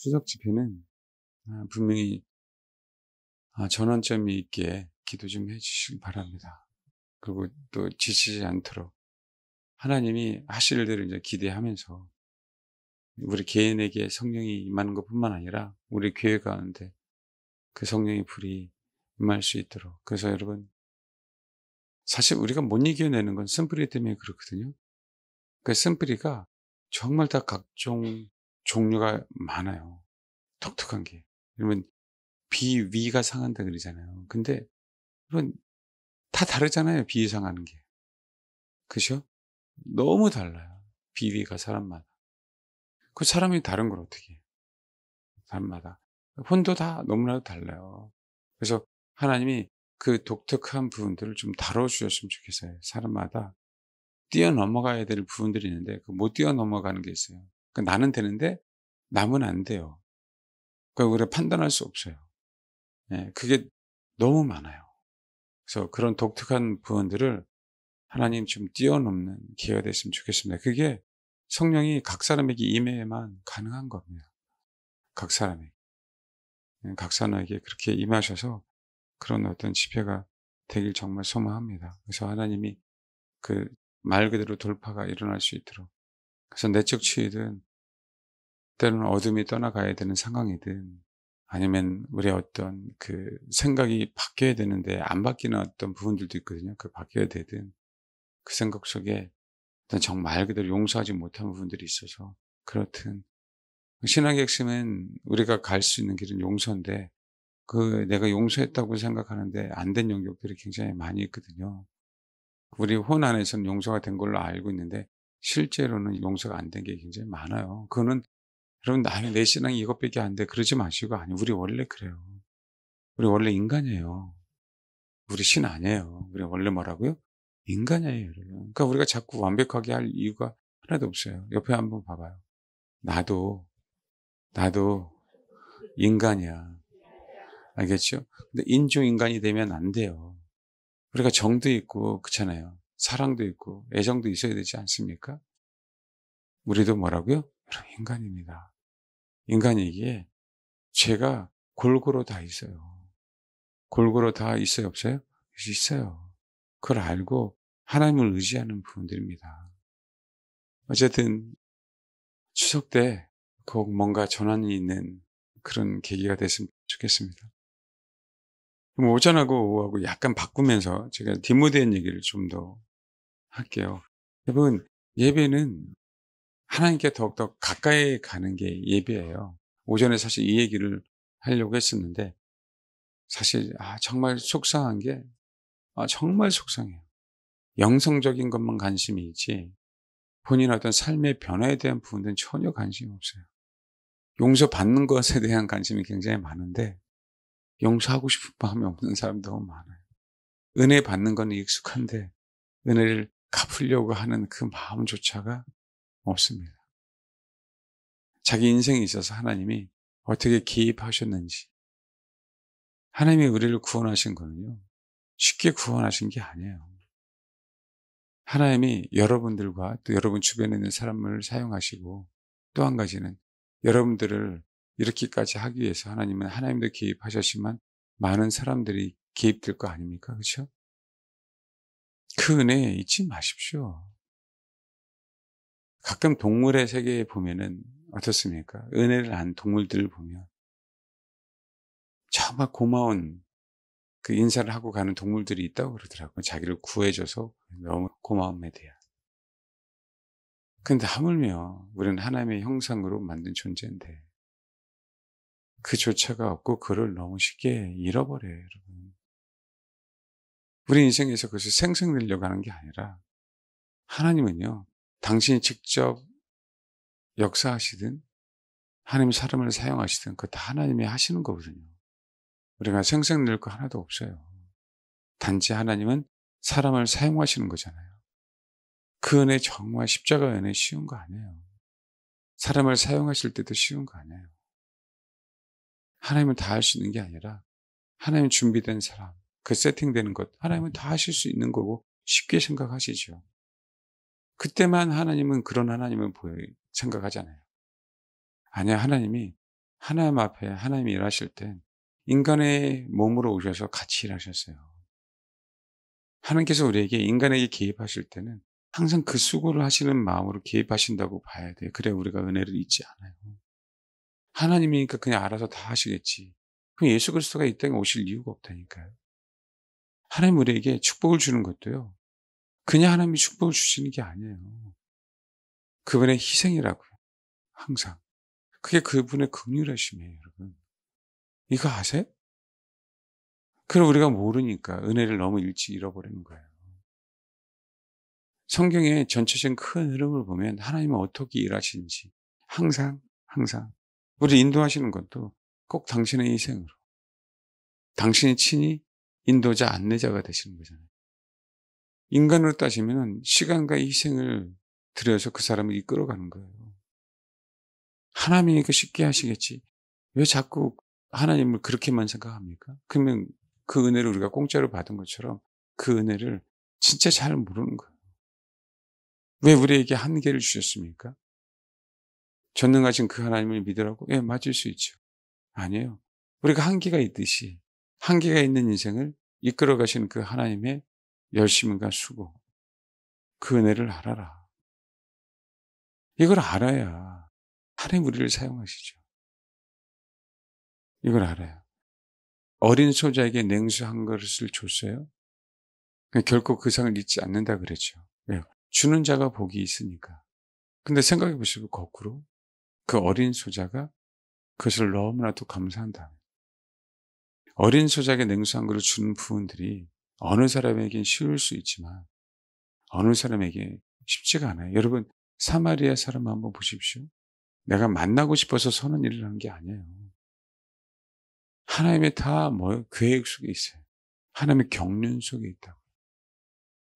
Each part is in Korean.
추석 집회는 분명히 전환점이 있게 기도 좀 해 주시기 바랍니다. 그리고 또 지치지 않도록 하나님이 하실 일들을 이제 기대하면서 우리 개인에게 성령이 임하는 것뿐만 아니라 우리 교회 가운데 그 성령의 불이 임할 수 있도록. 그래서 여러분, 사실 우리가 못 이겨내는 건 쓴뿌리 때문에 그렇거든요. 그 쓴뿌리가 정말 다 각종 종류가 많아요. 독특한 게. 여러분, 비위가 상한다 그러잖아요. 근데 여러분, 다 다르잖아요, 비 상하는 게. 그죠? 너무 달라요. 비위가 사람마다. 그 사람이 다른 걸 어떻게 해요? 사람마다. 혼도 다 너무나도 달라요. 그래서 하나님이 그 독특한 부분들을 좀 다뤄주셨으면 좋겠어요. 사람마다 뛰어넘어가야 될 부분들이 있는데 그 못 뛰어넘어가는 게 있어요. 나는 되는데 남은 안 돼요. 그러니까 우리가 판단할 수 없어요. 예, 그게 너무 많아요. 그래서 그런 독특한 부분들을 하나님 좀 뛰어넘는 기회가 됐으면 좋겠습니다. 그게 성령이 각 사람에게 임해야만 가능한 겁니다. 각 사람에게. 각 사람에게 그렇게 임하셔서 그런 어떤 집회가 되길 정말 소망합니다. 그래서 하나님이 그 말 그대로 돌파가 일어날 수 있도록. 그래서 내적 치유든 때로는 어둠이 떠나가야 되는 상황이든 아니면 우리의 어떤 그 생각이 바뀌어야 되는데 안 바뀌는 어떤 부분들도 있거든요. 그 바뀌어야 되든 그 생각 속에 일단 정말 말 그대로 용서하지 못한 부분들이 있어서 그렇든 신앙의 핵심은 우리가 갈 수 있는 길은 용서인데 그 내가 용서했다고 생각하는데 안 된 영역들이 굉장히 많이 있거든요. 우리 혼 안에서는 용서가 된 걸로 알고 있는데 실제로는 용서가 안 된 게 굉장히 많아요. 그거는 여러분 나는 내 신앙이 이것밖에 안 돼 그러지 마시고 아니 우리 원래 그래요. 우리 원래 인간이에요. 우리 신 아니에요. 우리 원래 뭐라고요? 인간이에요, 여러분. 그러니까 우리가 자꾸 완벽하게 할 이유가 하나도 없어요. 옆에 한번 봐봐요. 나도 나도 인간이야. 알겠죠? 근데 인조인간이 되면 안 돼요. 우리가 정도 있고 그렇잖아요. 사랑도 있고 애정도 있어야 되지 않습니까? 우리도 뭐라고요? 여러분 인간입니다. 인간이기에 죄가 골고루 다 있어요. 골고루 다 있어요, 없어요? 있어요. 그걸 알고 하나님을 의지하는 부분들입니다. 어쨌든 추석 때 꼭 뭔가 전환이 있는 그런 계기가 됐으면 좋겠습니다. 그럼 오전하고 오후하고 약간 바꾸면서 제가 디모데인 얘기를 좀 더 할게요. 여러분, 예배는 하나님께 더욱더 가까이 가는 게 예배예요. 오전에 사실 이 얘기를 하려고 했었는데 사실 정말 속상한 게 정말 속상해요. 영성적인 것만 관심이 있지 본인 어떤 삶의 변화에 대한 부분들은 전혀 관심이 없어요. 용서받는 것에 대한 관심이 굉장히 많은데 용서하고 싶은 마음이 없는 사람도 너무 많아요. 은혜 받는 건 익숙한데 은혜를 갚으려고 하는 그 마음조차가 없습니다. 자기 인생에 있어서 하나님이 어떻게 개입하셨는지 하나님이 우리를 구원하신 거는요. 쉽게 구원하신 게 아니에요. 하나님이 여러분들과 또 여러분 주변에 있는 사람을 사용하시고 또 한 가지는 여러분들을 이렇게까지 하기 위해서 하나님은 하나님도 개입하셨지만 많은 사람들이 개입될 거 아닙니까? 그렇죠? 그 은혜 잊지 마십시오. 가끔 동물의 세계에 보면은 어떻습니까? 은혜를 안 동물들을 보면 정말 고마운 그 인사를 하고 가는 동물들이 있다고 그러더라고요. 자기를 구해줘서 너무 고마움에 대한. 근데 하물며 우리는 하나님의 형상으로 만든 존재인데 그조차가 없고 그를 너무 쉽게 잃어버려요, 여러분. 우리 인생에서 그것을 생생내려고 하는 게 아니라 하나님은요, 당신이 직접 역사하시든 하나님이 사람을 사용하시든 그거 다 하나님이 하시는 거거든요. 우리가 생생낼 거 하나도 없어요. 단지 하나님은 사람을 사용하시는 거잖아요. 그 은혜 정말 십자가 은혜 쉬운 거 아니에요. 사람을 사용하실 때도 쉬운 거 아니에요. 하나님은 다 할 수 있는 게 아니라 하나님 준비된 사람, 그 세팅되는 것, 하나님은 다 하실 수 있는 거고 쉽게 생각하시죠. 그때만 하나님은 그런 하나님을 생각하잖아요. 아니야, 하나님이 하나님 앞에 하나님이 일하실 땐 인간의 몸으로 오셔서 같이 일하셨어요. 하나님께서 우리에게 인간에게 개입하실 때는 항상 그 수고를 하시는 마음으로 개입하신다고 봐야 돼요. 그래야 우리가 은혜를 잊지 않아요. 하나님이니까 그냥 알아서 다 하시겠지. 그럼 예수 그리스도가 이 땅에 오실 이유가 없다니까요. 하나님 우리에게 축복을 주는 것도요. 그냥 하나님이 축복을 주시는 게 아니에요. 그분의 희생이라고요. 항상. 그게 그분의 긍휼하심이에요, 여러분. 이거 아세요? 그걸 우리가 모르니까 은혜를 너무 일찍 잃어버리는 거예요. 성경의 전체적인 큰 흐름을 보면 하나님은 어떻게 일하시는지 항상 우리 인도하시는 것도 꼭 당신의 희생으로 당신이 친히 인도자 안내자가 되시는 거잖아요. 인간으로 따지면 시간과 희생을 들여서 그 사람을 이끌어가는 거예요. 하나님이니까 쉽게 하시겠지. 왜 자꾸 하나님을 그렇게만 생각합니까? 그러면 그 은혜를 우리가 공짜로 받은 것처럼 그 은혜를 진짜 잘 모르는 거예요. 왜 우리에게 한계를 주셨습니까? 전능하신 그 하나님을 믿으라고? 예, 맞을 수 있죠. 아니에요. 우리가 한계가 있듯이 한계가 있는 인생을 이끌어 가시는 그 하나님의 열심과 수고, 그 은혜를 알아라. 이걸 알아야 하나님 우리를 사용하시죠. 이걸 알아요. 어린 소자에게 냉수 한 그릇을 줬어요. 결코 그 상을 잊지 않는다 그랬죠. 왜요? 주는 자가 복이 있으니까. 근데 생각해 보시고 거꾸로 그 어린 소자가 그것을 너무나도 감사한다. 어린 소자에게 냉수 한 그릇 주는 부분들이 어느 사람에겐 쉬울 수 있지만 어느 사람에게 쉽지가 않아요. 여러분 사마리아 사람 한번 보십시오. 내가 만나고 싶어서 선한 일을 한 게 아니에요. 하나님의 다 계획 속에 있어요. 하나님의 경륜 속에 있다고.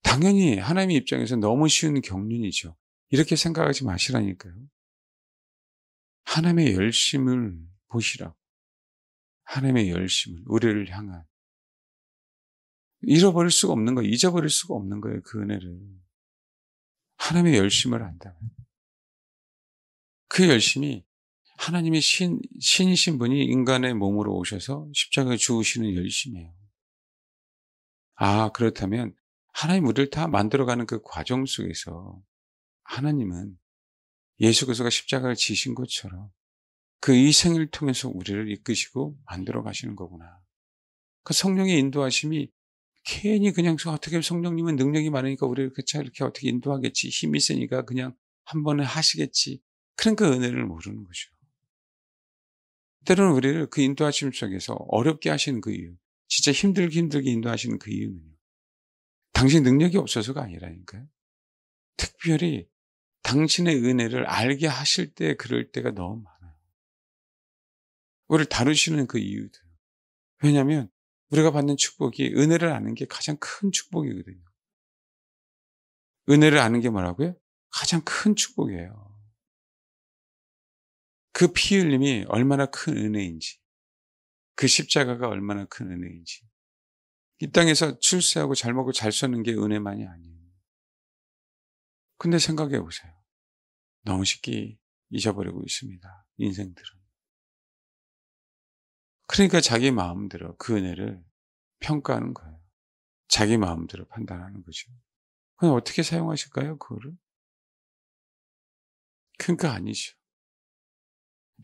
당연히 하나님의 입장에서 너무 쉬운 경륜이죠. 이렇게 생각하지 마시라니까요. 하나님의 열심을 보시라고. 하나님의 열심을 우리를 향한 잃어버릴 수가 없는 거예요. 잊어버릴 수가 없는 거예요. 그 은혜를. 하나님의 열심을 안다면. 그 열심이 하나님의 신이신 분이 인간의 몸으로 오셔서 십자가에 죽으시는 열심이에요. 아, 그렇다면 하나님 우리를 다 만들어가는 그 과정 속에서 하나님은 예수 그리스도가 십자가를 지신 것처럼 그 희생을 통해서 우리를 이끄시고 만들어 가시는 거구나. 그 성령의 인도하심이 괜히 그냥 어떻게 성령님은 능력이 많으니까 우리를 이렇게 어떻게 인도하겠지. 힘이 세니까 그냥 한 번에 하시겠지. 그런 그 은혜를 모르는 거죠. 때로는 우리를 그 인도하심 속에서 어렵게 하시는 그 이유, 진짜 힘들게 인도하시는 그 이유는요. 당신 능력이 없어서가 아니라니까요. 특별히 당신의 은혜를 알게 하실 때 그럴 때가 너무 많아요. 우리를 다루시는 그 이유들. 왜냐하면 우리가 받는 축복이 은혜를 아는 게 가장 큰 축복이거든요. 은혜를 아는 게 뭐라고요? 가장 큰 축복이에요. 그 피 흘림이 얼마나 큰 은혜인지, 그 십자가가 얼마나 큰 은혜인지. 이 땅에서 출세하고 잘 먹고 잘 사는 게 은혜만이 아니에요. 근데 생각해 보세요. 너무 쉽게 잊어버리고 있습니다. 인생들은. 그러니까 자기 마음대로 그 은혜를 평가하는 거예요. 자기 마음대로 판단하는 거죠. 그럼 어떻게 사용하실까요? 그거를? 그러니까 아니죠.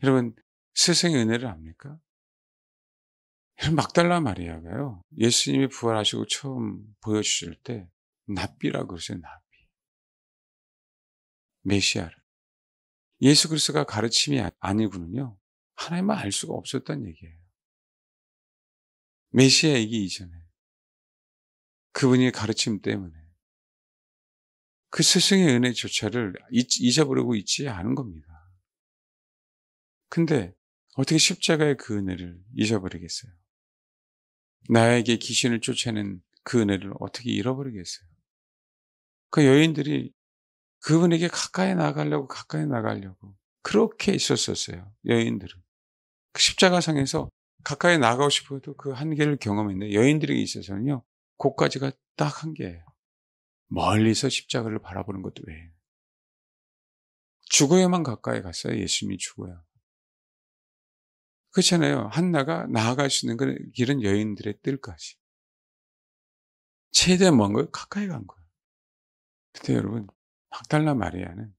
여러분 스승의 은혜를 압니까? 여러분 막달라 마리아가요. 예수님이 부활하시고 처음 보여주실 때 납비라고 그러세요. 납비. 메시아를. 예수 그리스도가 가르침이 아니고는요. 하나님만 알 수가 없었다는 얘기예요. 메시아이기 이전에. 그분의 가르침 때문에. 그 스승의 은혜조차를 잊어버리고 있지 않은 겁니다. 근데 어떻게 십자가의 그 은혜를 잊어버리겠어요? 나에게 귀신을 쫓아낸 그 은혜를 어떻게 잃어버리겠어요? 그 여인들이 그분에게 가까이 나가려고 그렇게 있었었어요. 여인들은. 그 십자가상에서 가까이 나가고 싶어도 그 한계를 경험했는데 여인들에게 있어서는요. 그까지가 딱 한계예요. 멀리서 십자가를 바라보는 것도 왜요? 죽어야만 가까이 갔어요. 예수님이 죽어야. 그렇잖아요. 한나가 나아갈 수 있는 그 길은 여인들의 뜰까지. 최대한 먼 거예요. 가까이 간 거예요. 근데 여러분, 막달라 마리아는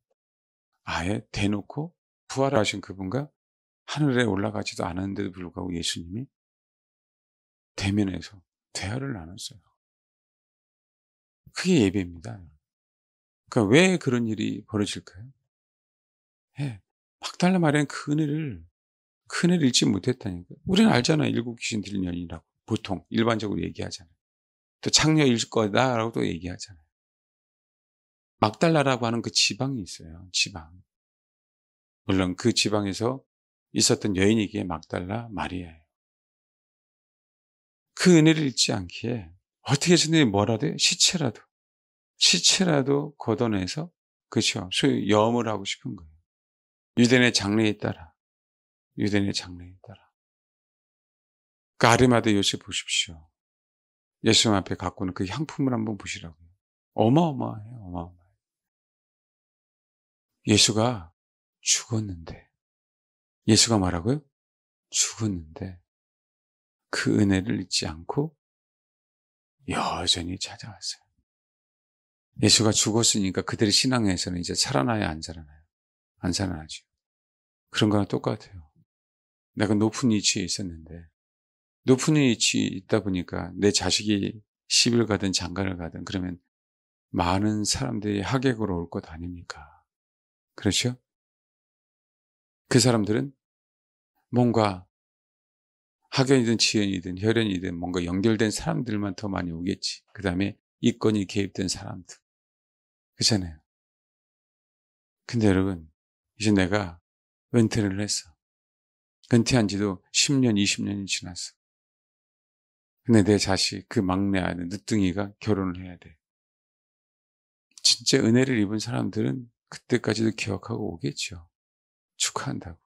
아예 대놓고 부활하신 그분과 하늘에 올라가지도 않았는데도 불구하고 예수님이 대면해서 대화를 나눴어요. 그게 예배입니다. 그러니까 왜 그런 일이 벌어질까요? 예. 막달라 마리아는 그 은혜를 잊지 못했다니까요. 우리는 알잖아요. 일곱 귀신 들린 여인이라고. 보통 일반적으로 얘기하잖아요. 또 창녀일 거다라고 또 얘기하잖아요. 막달라라고 하는 그 지방이 있어요. 지방. 물론 그 지방에서 있었던 여인이기에 막달라 마리아예요. 그 은혜를 잊지 않기에 어떻게 해서든 뭐라도 시체라도 걷어내서 그렇죠. 소위 염을 하고 싶은 거예요. 유대인의 장례에 따라. 그 아리마대 요셉 보십시오. 예수님 앞에 갖고 오는 그 향품을 한번 보시라고요. 어마어마해요. 예수가 죽었는데, 예수가 뭐라고요? 죽었는데 그 은혜를 잊지 않고 여전히 찾아왔어요. 예수가 죽었으니까 그들의 신앙에서는 이제 살아나야 안 살아나요? 안 살아나죠. 그런 거랑 똑같아요. 내가 높은 위치에 있었는데 높은 위치에 있다 보니까 내 자식이 시집을 가든 장가를 가든 그러면 많은 사람들이 하객으로 올 것 아닙니까? 그렇죠? 그 사람들은 뭔가 학연이든 지연이든 혈연이든 뭔가 연결된 사람들만 더 많이 오겠지. 그 다음에 이권이 개입된 사람들. 그렇잖아요. 근데 여러분, 이제 내가 은퇴를 했어. 은퇴한 지도 10년, 20년이 지났어. 근데 내 자식, 그 막내 아들, 늦둥이가 결혼을 해야 돼. 진짜 은혜를 입은 사람들은 그때까지도 기억하고 오겠죠. 축하한다고.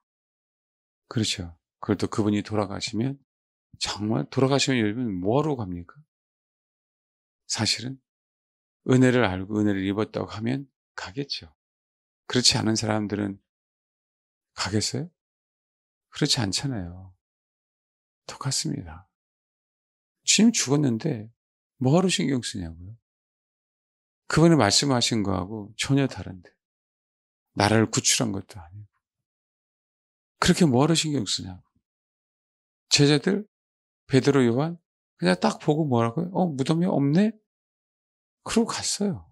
그렇죠. 그걸 또 그분이 돌아가시면, 정말 돌아가시면 여러분 뭐하러 갑니까? 사실은 은혜를 알고 은혜를 입었다고 하면 가겠죠. 그렇지 않은 사람들은 가겠어요? 그렇지 않잖아요. 똑같습니다. 주님 죽었는데 뭐하러 신경 쓰냐고요? 그분이 말씀하신 거하고 전혀 다른데. 나라를 구출한 것도 아니고. 그렇게 뭐하러 신경 쓰냐고. 제자들, 베드로, 요한 그냥 딱 보고 뭐라고요? 무덤이 없네? 그러고 갔어요.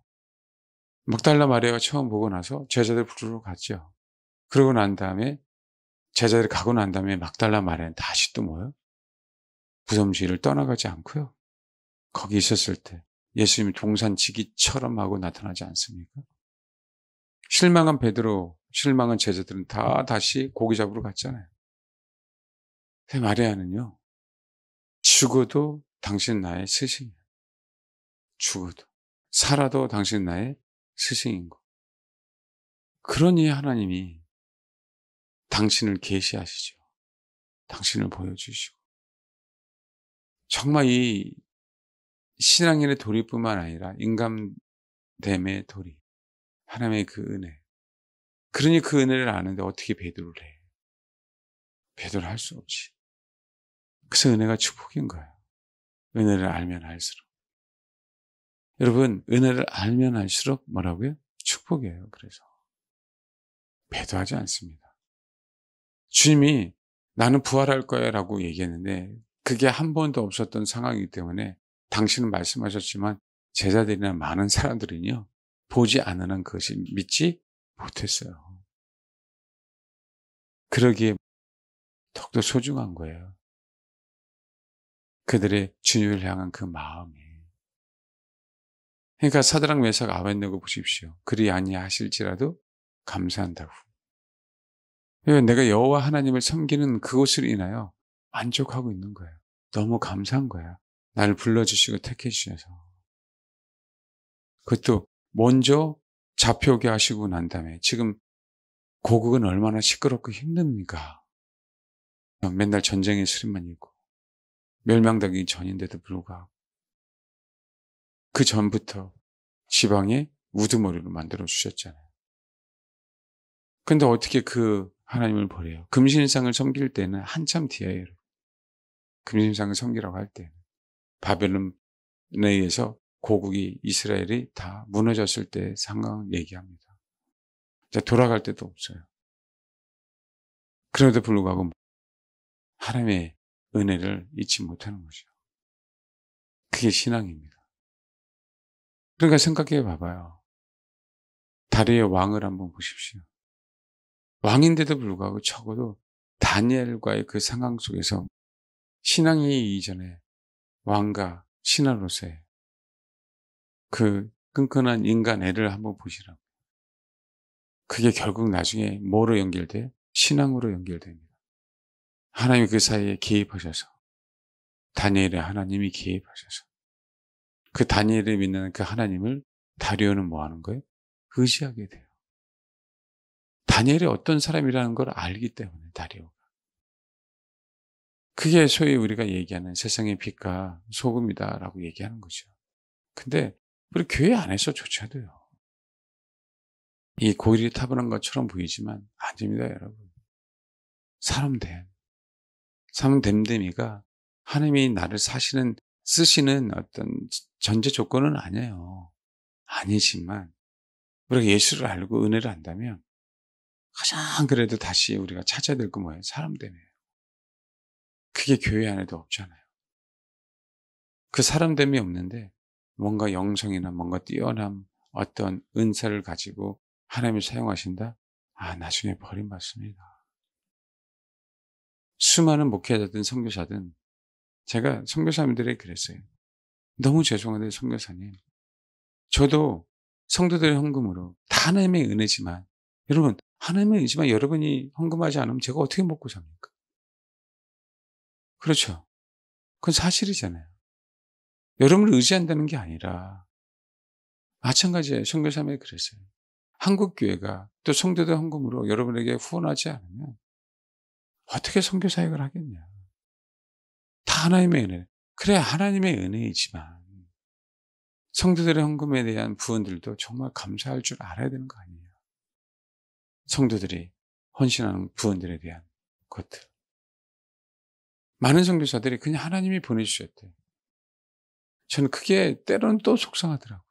막달라 마리아가 처음 보고 나서 제자들 부르러 갔죠. 그러고 난 다음에 제자들이 가고 난 다음에 막달라 마리아는 다시 또 뭐요? 무덤지를 떠나가지 않고요. 거기 있었을 때 예수님이 동산지기처럼 하고 나타나지 않습니까? 실망한 베드로, 실망한 제자들은 다 다시 고기 잡으러 갔잖아요. 근데 마리아는요. 죽어도 당신 나의 스승이야. 죽어도. 살아도 당신 나의 스승인 거. 그러니 하나님이 당신을 계시하시죠. 당신을 보여주시고. 정말 이 신앙인의 도리뿐만 아니라 인간됨의 도리. 하나님의 그 은혜. 그러니 그 은혜를 아는데 어떻게 배도를 해. 배도를 할 수 없지. 그래서 은혜가 축복인 거예요. 은혜를 알면 알수록. 여러분, 은혜를 알면 알수록 뭐라고요? 축복이에요. 그래서. 배도하지 않습니다. 주님이 나는 부활할 거야 라고 얘기했는데 그게 한 번도 없었던 상황이기 때문에 당신은 말씀하셨지만 제자들이나 많은 사람들은요. 보지 않으는 것이 믿지 못했어요. 그러기에 더욱더 소중한 거예요. 그들의 주님을 향한 그 마음이. 그러니까 사드락 메삭 아벤네고 보십시오. 그리 아니하실지라도 감사한다고. 내가 여호와 하나님을 섬기는 그것으로 인하여 만족하고 있는 거예요. 너무 감사한 거야. 나를 불러주시고 택해 주셔서. 그것도 먼저 잡혀오게 하시고 난 다음에 지금 고국은 얼마나 시끄럽고 힘듭니까? 맨날 전쟁의 수리만 있고 멸망당하기 전인데도 불구하고 그 전부터 지방에 우두머리로 만들어 주셨잖아요. 근데 어떻게 그 하나님을 버려요. 금신상을 섬길 때는 한참 뒤에요. 금신상을 섬기라고 할 때 바벨론에 의해서 고국이 이스라엘이 다 무너졌을 때 상황을 얘기합니다. 이제 돌아갈 데도 없어요. 그럼에도 불구하고 하나님의 은혜를 잊지 못하는 거죠. 그게 신앙입니다. 그러니까 생각해 봐봐요. 다리의 왕을 한번 보십시오. 왕인데도 불구하고 적어도 다니엘과의 그 상황 속에서 신앙이 이전에 왕과 신하로서의 그 끈끈한 인간 애를 한번 보시라고. 그게 결국 나중에 뭐로 연결돼요? 신앙으로 연결됩니다. 하나님이 그 사이에 개입하셔서 다니엘의 하나님이 개입하셔서 그 다니엘을 믿는 그 하나님을 다리오는 뭐 하는 거예요? 의지하게 돼요. 다니엘이 어떤 사람이라는 걸 알기 때문에 다리오가. 그게 소위 우리가 얘기하는 세상의 빛과 소금이다라고 얘기하는 거죠. 근데 우리 교회 안에서조차도요. 이 고일이 타분한 것처럼 보이지만 아닙니다, 여러분. 사람됨됨이가 하나님이 나를 쓰시는 어떤 전제 조건은 아니에요. 아니지만 우리가 예수를 알고 은혜를 안다면 가장 그래도 다시 우리가 찾아야 될 건 뭐예요? 사람됨이에요. 그게 교회 안에도 없잖아요. 그 사람됨이 없는데 뭔가 영성이나 뭔가 뛰어남 어떤 은사를 가지고 하나님을 사용하신다? 나중에 버림받습니다. 수많은 목회자든 선교사든 제가 선교사님들에게 그랬어요. 너무 죄송한데 선교사님, 저도 성도들의 헌금으로 다 하나님의 은혜지만 여러분 하나님의 은혜지만 여러분이 헌금하지 않으면 제가 어떻게 먹고 삽니까? 그렇죠. 그건 사실이잖아요. 여러분을 의지한다는 게 아니라 마찬가지예요. 선교사님이 그랬어요. 한국교회가 또 성도들 헌금으로 여러분에게 후원하지 않으면 어떻게 선교 사역을 하겠냐. 다 하나님의 은혜. 그래 하나님의 은혜이지만 성도들의 헌금에 대한 부분들도 정말 감사할 줄 알아야 되는 거 아니에요. 성도들이 헌신하는 부분들에 대한 것들. 많은 선교사들이 그냥 하나님이 보내주셨대. 저는 그게 때로는 또 속상하더라고요.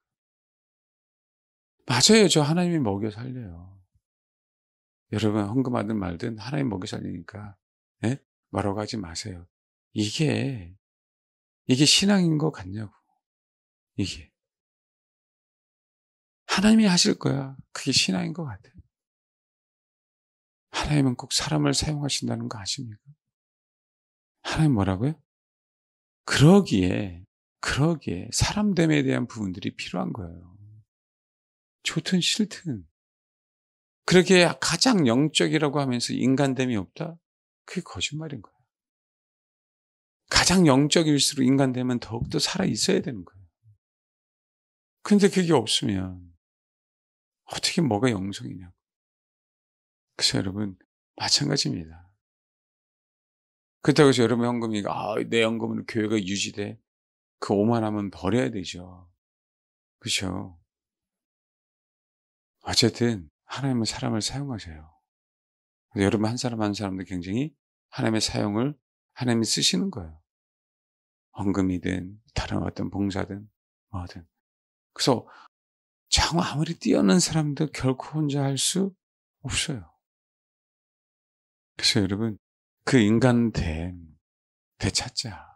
맞아요. 저 하나님이 먹여 살려요. 여러분 헌금하든 말든 하나님 먹여 살리니까 뭐라고 하지 마세요. 이게 신앙인 것 같냐고. 이게 하나님이 하실 거야. 그게 신앙인 것 같아요. 하나님은 꼭 사람을 사용하신다는 거 아십니까? 하나님 뭐라고요? 그러기에 사람됨에 대한 부분들이 필요한 거예요. 좋든 싫든. 그렇게 가장 영적이라고 하면서 인간됨이 없다? 그게 거짓말인 거예요. 가장 영적일수록 인간됨은 더욱더 살아있어야 되는 거예요. 근데 그게 없으면 어떻게 뭐가 영성이냐고. 그래서 여러분 마찬가지입니다. 그렇다고 해서 여러분 헌금이 내 헌금으로 교회가 유지돼. 그 오만하면 버려야 되죠. 그렇죠. 어쨌든 하나님은 사람을 사용하세요. 여러분 한 사람 한 사람도 굉장히 하나님의 사용을 하나님이 쓰시는 거예요. 헌금이든 다른 어떤 봉사든 뭐든. 그래서 정말 아무리 뛰어난 사람도 결코 혼자 할 수 없어요. 그래서 여러분 그 인간됨 되찾자.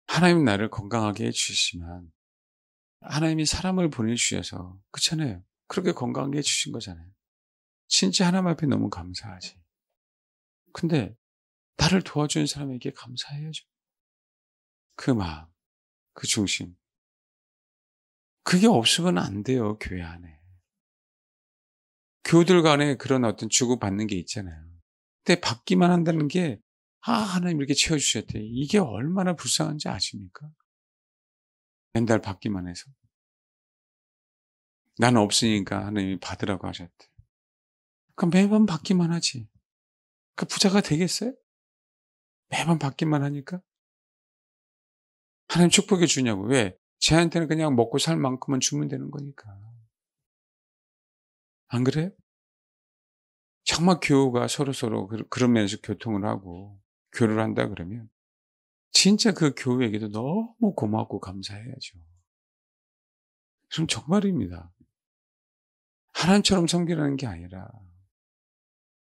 하나님 나를 건강하게 해주시지만 하나님이 사람을 보내주셔서 그렇잖아요. 그렇게 건강하게 해주신 거잖아요. 진짜 하나님 앞에 너무 감사하지. 근데 나를 도와주는 사람에게 감사해야죠. 그 마음, 그 중심. 그게 없으면 안 돼요, 교회 안에. 교우들 간에 그런 어떤 주고받는 게 있잖아요. 근데 받기만 한다는 게 하나님 이렇게 채워주셨대. 이게 얼마나 불쌍한지 아십니까? 맨날 받기만 해서. 나는 없으니까 하나님이 받으라고 하셨대. 그럼 매번 받기만 하지. 그 부자가 되겠어요? 매번 받기만 하니까? 하나님 축복해 주냐고. 왜? 쟤한테는 그냥 먹고 살 만큼은 주면 되는 거니까. 안 그래요? 정말 교우가 서로서로 그런 면에서 교통을 하고 교류를 한다 그러면 진짜 그 교우에게도 너무 고맙고 감사해야죠. 그럼 정말입니다. 하나님처럼 섬기라는 게 아니라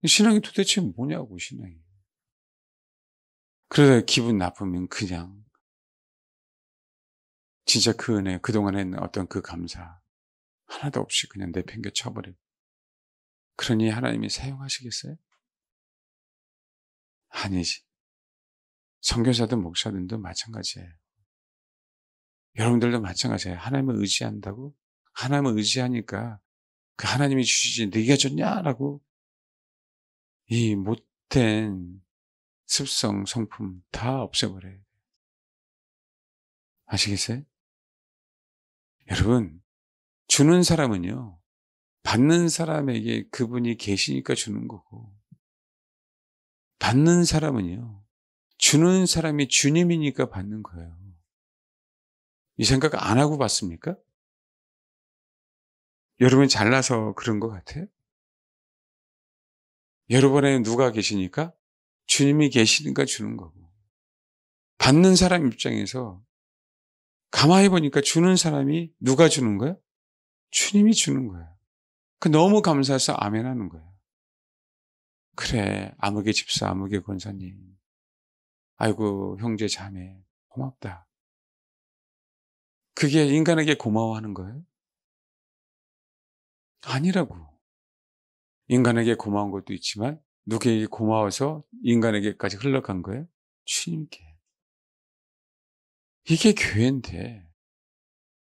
신앙이 도대체 뭐냐고 신앙이. 그러다 기분 나쁘면 그냥 진짜 그 은혜 그동안 했는 어떤 그 감사 하나도 없이 그냥 내팽겨 쳐버리고 그러니 하나님이 사용하시겠어요? 아니지. 선교사든 목사들도 마찬가지예요. 여러분들도 마찬가지예요. 하나님을 의지한다고? 하나님을 의지하니까 그 하나님이 주시지 네가 줬냐라고 이 못된 습성, 성품 다 없애버려요. 아시겠어요? 여러분, 주는 사람은요, 받는 사람에게 그분이 계시니까 주는 거고, 받는 사람은요, 주는 사람이 주님이니까 받는 거예요. 이 생각 안 하고 받습니까? 여러분 잘나서 그런 것 같아요? 여러분에 누가 계시니까? 주님이 계시니까 주는 거고. 받는 사람 입장에서 가만히 보니까 주는 사람이 누가 주는 거예요? 주님이 주는 거예요. 그 너무 감사해서 아멘 하는 거예요. 그래, 아무개 집사, 아무개 권사님. 아이고, 형제 자매, 고맙다. 그게 인간에게 고마워하는 거예요? 아니라고. 인간에게 고마운 것도 있지만, 누구에게 고마워서 인간에게까지 흘러간 거예요? 주님께. 이게 교회인데,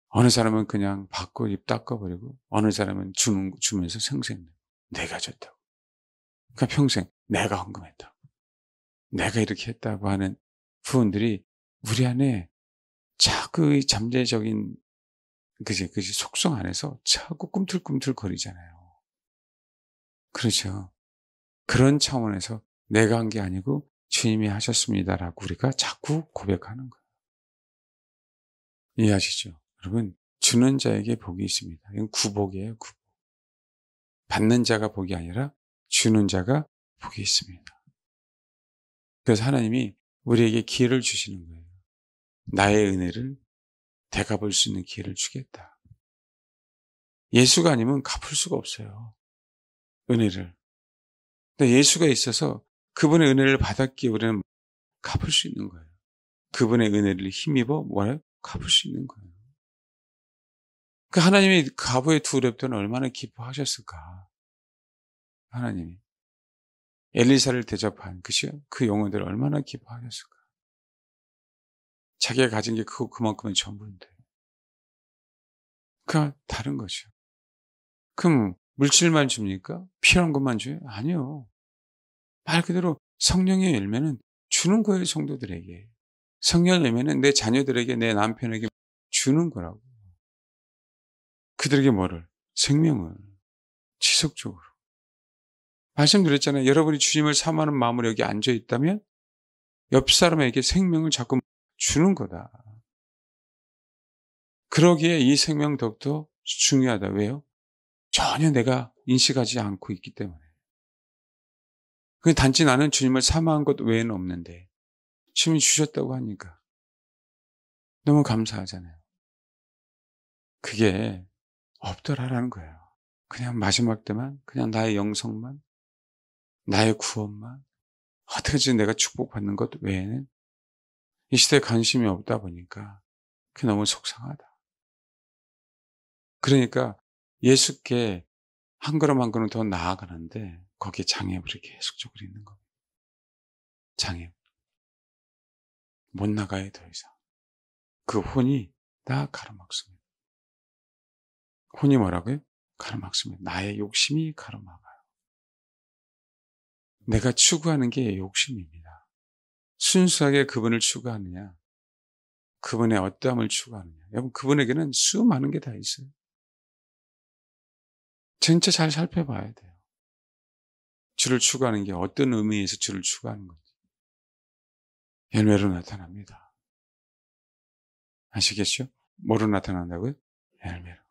어느 사람은 그냥 받고 입 닦아버리고, 어느 사람은 주면서 생생, 내가 줬다고. 그러니까 평생 내가 헌금했다고. 내가 이렇게 했다고 하는 부분들이 우리 안에 자꾸 이 잠재적인 그지 속성 안에서 자꾸 꿈틀꿈틀 거리잖아요. 그렇죠. 그런 차원에서 내가 한 게 아니고 주님이 하셨습니다라고 우리가 자꾸 고백하는 거예요. 이해하시죠? 여러분, 주는 자에게 복이 있습니다. 이건 구복이에요, 구복. 받는 자가 복이 아니라 주는 자가 복이 있습니다. 그래서 하나님이 우리에게 기회를 주시는 거예요. 나의 은혜를 되갚을 수 있는 기회를 주겠다. 예수가 아니면 갚을 수가 없어요. 은혜를. 근데 예수가 있어서 그분의 은혜를 받았기에 우리는 갚을 수 있는 거예요. 그분의 은혜를 힘입어 뭐래요? 갚을 수 있는 거예요. 그 하나님이 과부의 두 랩터는 얼마나 기뻐하셨을까? 하나님이. 엘리사를 대접한 그 영혼들 얼마나 기뻐하셨을까? 자기가 가진 게 그만큼은 전부인데. 그러니까 다른 거죠. 그럼 물질만 줍니까? 필요한 것만 줘요? 아니요. 말 그대로 성령의 열매는 주는 거예요, 성도들에게. 성령의 열매는 내 자녀들에게, 내 남편에게 주는 거라고. 그들에게 뭐를? 생명을. 지속적으로. 말씀드렸잖아요. 여러분이 주님을 사모하는 마음으로 여기 앉아 있다면 옆 사람에게 생명을 자꾸 주는 거다. 그러기에 이 생명 덕도 중요하다. 왜요? 전혀 내가 인식하지 않고 있기 때문에. 단지 나는 주님을 사모한 것 외에는 없는데 주님이 주셨다고 하니까 너무 감사하잖아요. 그게 없더라라는 거예요. 그냥 마지막 때만, 그냥 나의 영성만, 나의 구원만, 어떻게든 내가 축복받는 것 외에는 이 시대에 관심이 없다 보니까 그게 너무 속상하다. 그러니까 예수께 한 걸음 한 걸음 더 나아가는데 거기에 장애물이 계속적으로 있는 겁니다. 장애물. 못 나가요, 더 이상. 그 혼이 다 가로막습니다. 혼이 뭐라고요? 가로막습니다. 나의 욕심이 가로막아요. 내가 추구하는 게 욕심입니다. 순수하게 그분을 추구하느냐, 그분의 어떠함을 추구하느냐. 여러분, 그분에게는 수많은 게 다 있어요. 진짜 잘 살펴봐야 돼요. 주를 추구하는 게 어떤 의미에서 주를 추구하는 건지. 열매로 나타납니다. 아시겠죠? 뭐로 나타난다고요? 열매로.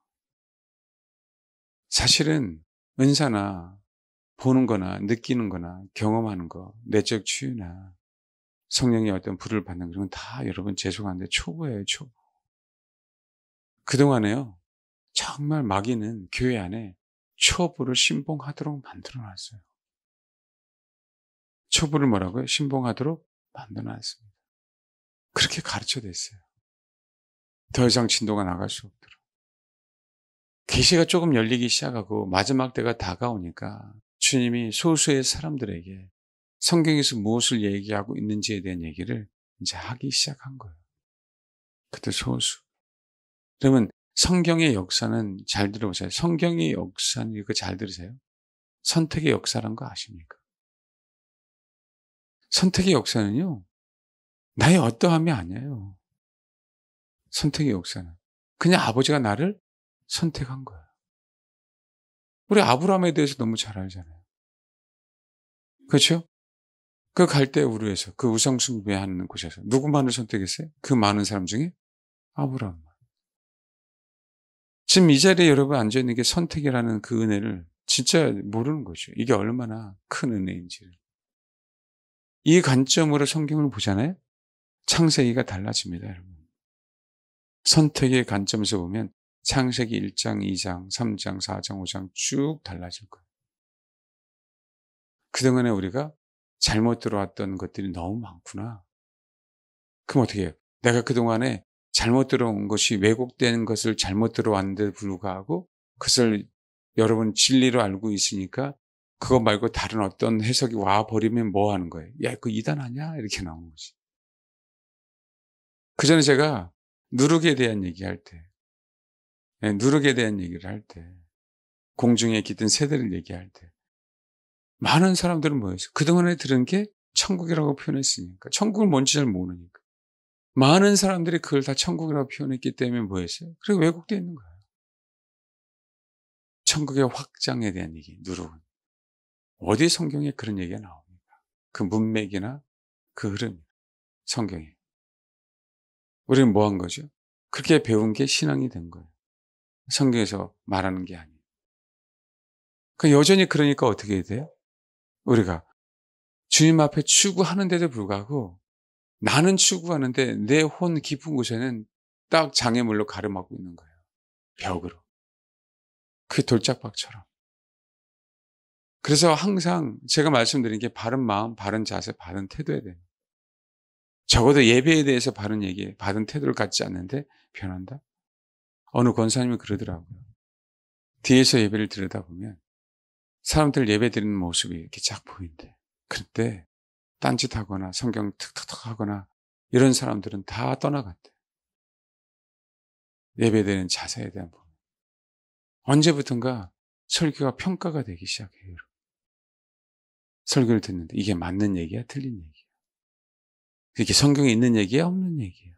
사실은 은사나 보는 거나 느끼는 거나 경험하는 거, 내적 치유나 성령의 어떤 불을 받는 그런 건 다 여러분 죄송한데 초보예요, 초보. 그동안에요. 정말 마귀는 교회 안에 초보를 신봉하도록 만들어 놨어요. 초보를 뭐라고요? 신봉하도록 만들어 놨습니다. 그렇게 가르쳐 냈어요. 더 이상 진도가 나갈 수 없도록. 계시가 조금 열리기 시작하고 마지막 때가 다가오니까 주님이 소수의 사람들에게 성경에서 무엇을 얘기하고 있는지에 대한 얘기를 이제 하기 시작한 거예요. 그때 소수. 그러면 성경의 역사는 잘 들어보세요. 성경의 역사는 이거 잘 들으세요. 선택의 역사란 거 아십니까? 선택의 역사는요. 나의 어떠함이 아니에요. 선택의 역사는. 그냥 아버지가 나를 선택한 거예요. 우리 아브라함에 대해서 너무 잘 알잖아요. 그렇죠? 그 갈대 우르에서 그 우상 숭배하는 곳에서 누구만을 선택했어요? 그 많은 사람 중에 아브라함만. 지금 이 자리에 여러분 앉아있는 게 선택이라는 그 은혜를 진짜 모르는 거죠. 이게 얼마나 큰 은혜인지를. 이 관점으로 성경을 보잖아요. 창세기가 달라집니다, 여러분. 선택의 관점에서 보면 창세기 1장, 2장, 3장, 4장, 5장 쭉 달라질 거예요. 그동안에 우리가 잘못 들어왔던 것들이 너무 많구나. 그럼 어떻게 해요? 내가 그동안에 잘못 들어온 것이 왜곡된 것을 잘못 들어왔는데 불구하고 그것을 여러분 진리로 알고 있으니까 그거 말고 다른 어떤 해석이 와버리면 뭐 하는 거예요? 야, 그거 이단 아니야? 이렇게 나오는 거지. 그 전에 제가 누룩에 대한 얘기할 때, 누룩에 대한 얘기를 할 때, 공중에 깃든 새들을 얘기할 때, 많은 사람들은 뭐였어요? 그동안에 들은 게 천국이라고 표현했으니까. 천국은 뭔지 잘 모르니까. 많은 사람들이 그걸 다 천국이라고 표현했기 때문에 뭐였어요? 그리고 왜곡되어 있는 거예요. 천국의 확장에 대한 얘기, 누룩은. 어디 성경에 그런 얘기가 나옵니까? 그 문맥이나 그 흐름, 성경에. 우리는 뭐 한 거죠? 그렇게 배운 게 신앙이 된 거예요. 성경에서 말하는 게 아니에요. 여전히 그러니까 어떻게 해야 돼요? 우리가 주님 앞에 추구하는데도 불구하고 나는 추구하는데 내 혼 깊은 곳에는 딱 장애물로 가름하고 있는 거예요. 벽으로. 그 돌짝박처럼. 그래서 항상 제가 말씀드린 게 바른 마음, 바른 자세, 바른 태도에 대해. 적어도 예배에 대해서 바른 얘기, 바른 태도를 갖지 않는데 변한다? 어느 권사님이 그러더라고요. 뒤에서 예배를 들여다보면 사람들 예배 드리는 모습이 이렇게 쫙 보인대. 그때 딴짓하거나 성경 툭툭툭 하거나 이런 사람들은 다 떠나갔대. 예배 드리는 자세에 대한 부분. 언제부턴가 설교가 평가가 되기 시작해요. 설교를 듣는데 이게 맞는 얘기야? 틀린 얘기야? 이게 성경에 있는 얘기야? 없는 얘기야?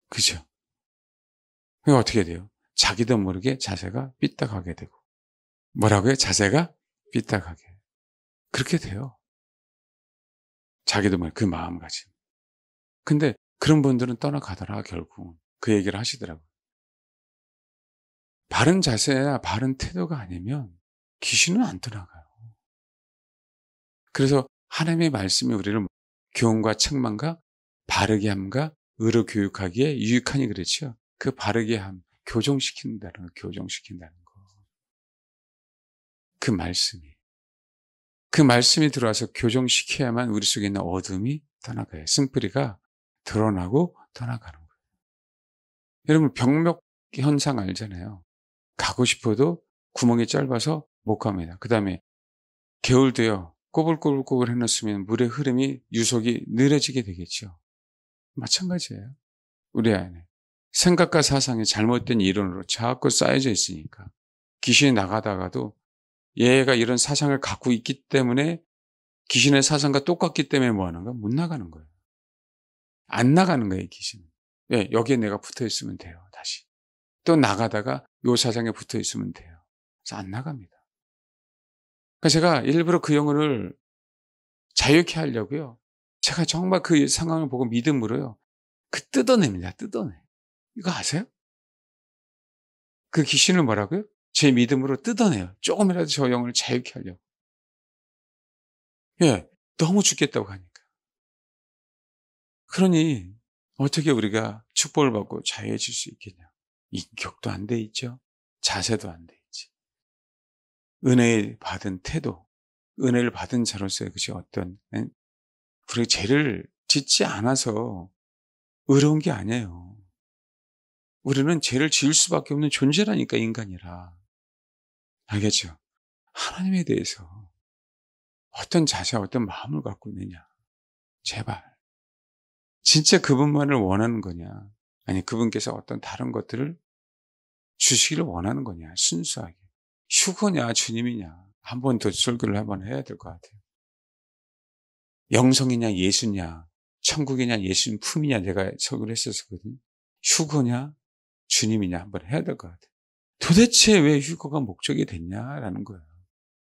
그죠? 그럼 어떻게 돼요? 자기도 모르게 자세가 삐딱하게 되고. 뭐라고요? 자세가 삐딱하게. 그렇게 돼요. 자기도 모르게 그 마음가짐. 근데 그런 분들은 떠나가더라, 결국. 그 얘기를 하시더라고요. 바른 자세나 바른 태도가 아니면 귀신은 안 떠나가요. 그래서 하나님의 말씀이 우리를 교훈과 책망과 바르게 함과 의로 교육하기에 유익하니 그렇죠. 그 바르게 함, 교정시킨다는 거, 교정시킨다는 거. 그 말씀이 들어와서 교정시켜야만 우리 속에 있는 어둠이 떠나가요. 쓴뿌리가 드러나고 떠나가는 거예요. 여러분 병력 현상 알잖아요. 가고 싶어도 구멍이 짧아서 못 갑니다. 그 다음에 겨울도요. 꼬불꼬불꼬불 해놨으면 물의 흐름이 유속이 느려지게 되겠죠. 마찬가지예요. 우리 안에. 생각과 사상이 잘못된 이론으로 자꾸 쌓여져 있으니까 귀신이 나가다가도 얘가 이런 사상을 갖고 있기 때문에 귀신의 사상과 똑같기 때문에 뭐 하는가? 못 나가는 거예요. 안 나가는 거예요, 귀신은. 예, 여기에 내가 붙어 있으면 돼요, 다시. 또 나가다가 요 사상에 붙어 있으면 돼요. 그래서 안 나갑니다. 그래서 제가 일부러 그 영혼을 자유케 하려고요. 제가 정말 그 상황을 보고 믿음으로요. 그 뜯어냅니다. 뜯어내. 이거 아세요? 그 귀신을 뭐라고요? 제 믿음으로 뜯어내요. 조금이라도 저 영을 자유케 하려고. 예. 너무 죽겠다고 하니까. 그러니 어떻게 우리가 축복을 받고 자유해질 수 있겠냐. 인격도 안 돼 있죠. 자세도 안 돼 있지. 은혜 받은 태도, 은혜를 받은 자로서의 그것이 어떤, 우리가 죄를 짓지 않아서 의로운 게 아니에요. 우리는 죄를 지을 수밖에 없는 존재라니까, 인간이라. 알겠죠? 하나님에 대해서 어떤 자세와 어떤 마음을 갖고 있느냐. 제발. 진짜 그분만을 원하는 거냐. 아니, 그분께서 어떤 다른 것들을 주시기를 원하는 거냐. 순수하게. 휴거냐, 주님이냐. 한 번 더 설교를 한번 해야 될 것 같아요. 영성이냐, 예수냐, 천국이냐, 예수님 품이냐, 내가 설교를 했었거든요. 휴거냐, 주님이냐, 한번 해야 될 것 같아요. 도대체 왜 휴거가 목적이 됐냐라는 거예요.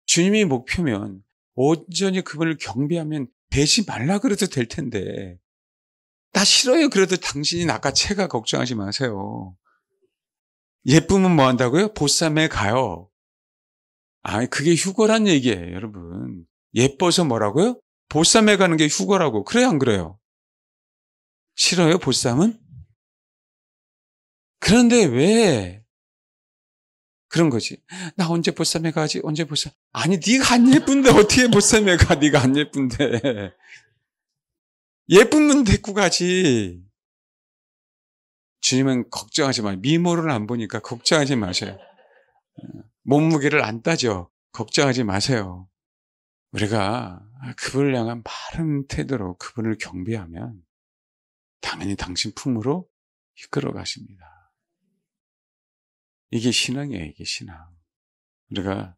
주님이 목표면 온전히 그분을 경배하면 되지 말라 그래도 될 텐데, 나 싫어요. 그래도 당신이 낚아채가 걱정하지 마세요. 예쁘면 뭐 한다고요? 보쌈에 가요. 아니, 그게 휴거란 얘기예요, 여러분. 예뻐서 뭐라고요? 보쌈에 가는 게 휴거라고. 그래요, 안 그래요? 싫어요, 보쌈은? 그런데 왜 그런 거지? 나 언제 보쌈에 가지? 언제 보쌈? 아니, 네가 안 예쁜데 어떻게 보쌈에 가? 네가 안 예쁜데. 예쁘면 데리고 가지. 주님은 걱정하지 마요. 미모를 안 보니까 걱정하지 마세요. 몸무게를 안 따져. 걱정하지 마세요. 우리가 그분을 향한 바른 태도로 그분을 경배하면 당연히 당신 품으로 이끌어 가십니다. 이게 신앙이에요, 이게 신앙. 우리가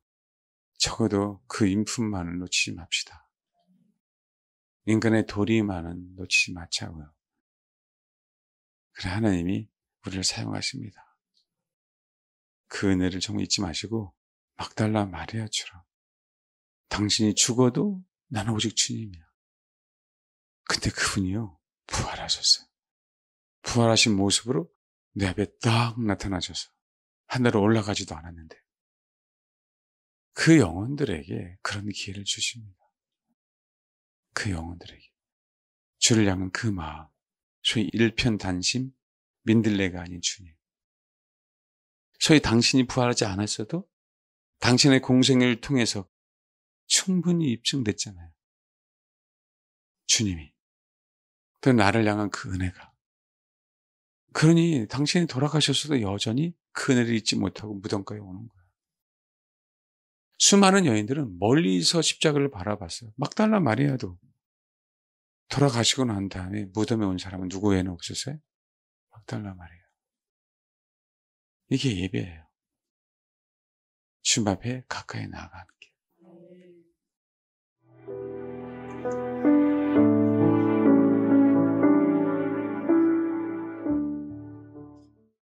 적어도 그 인품만을 놓치지 맙시다. 인간의 도리만은 놓치지 마자고요. 그래, 하나님이 우리를 사용하십니다. 그 은혜를 정말 잊지 마시고 막달라 마리아처럼 당신이 죽어도 나는 오직 주님이야. 근데 그분이요, 부활하셨어요. 부활하신 모습으로 내 앞에 딱 나타나셔서 하늘로 올라가지도 않았는데 그 영혼들에게 그런 기회를 주십니다. 그 영혼들에게. 주를 향한 그 마음, 소위 일편단심, 민들레가 아닌 주님. 소위 당신이 부활하지 않았어도 당신의 공생애를 통해서 충분히 입증됐잖아요. 주님이. 또 나를 향한 그 은혜가. 그러니 당신이 돌아가셨어도 여전히 그 은혜를 잊지 못하고 무덤가에 오는 거예요. 수많은 여인들은 멀리서 십자가를 바라봤어요. 막달라 마리아도 돌아가시고 난 다음에 무덤에 온 사람은 누구 외에는 없었어요? 막달라 마리아. 이게 예배예요. 주님 앞에 가까이 나아가는 게.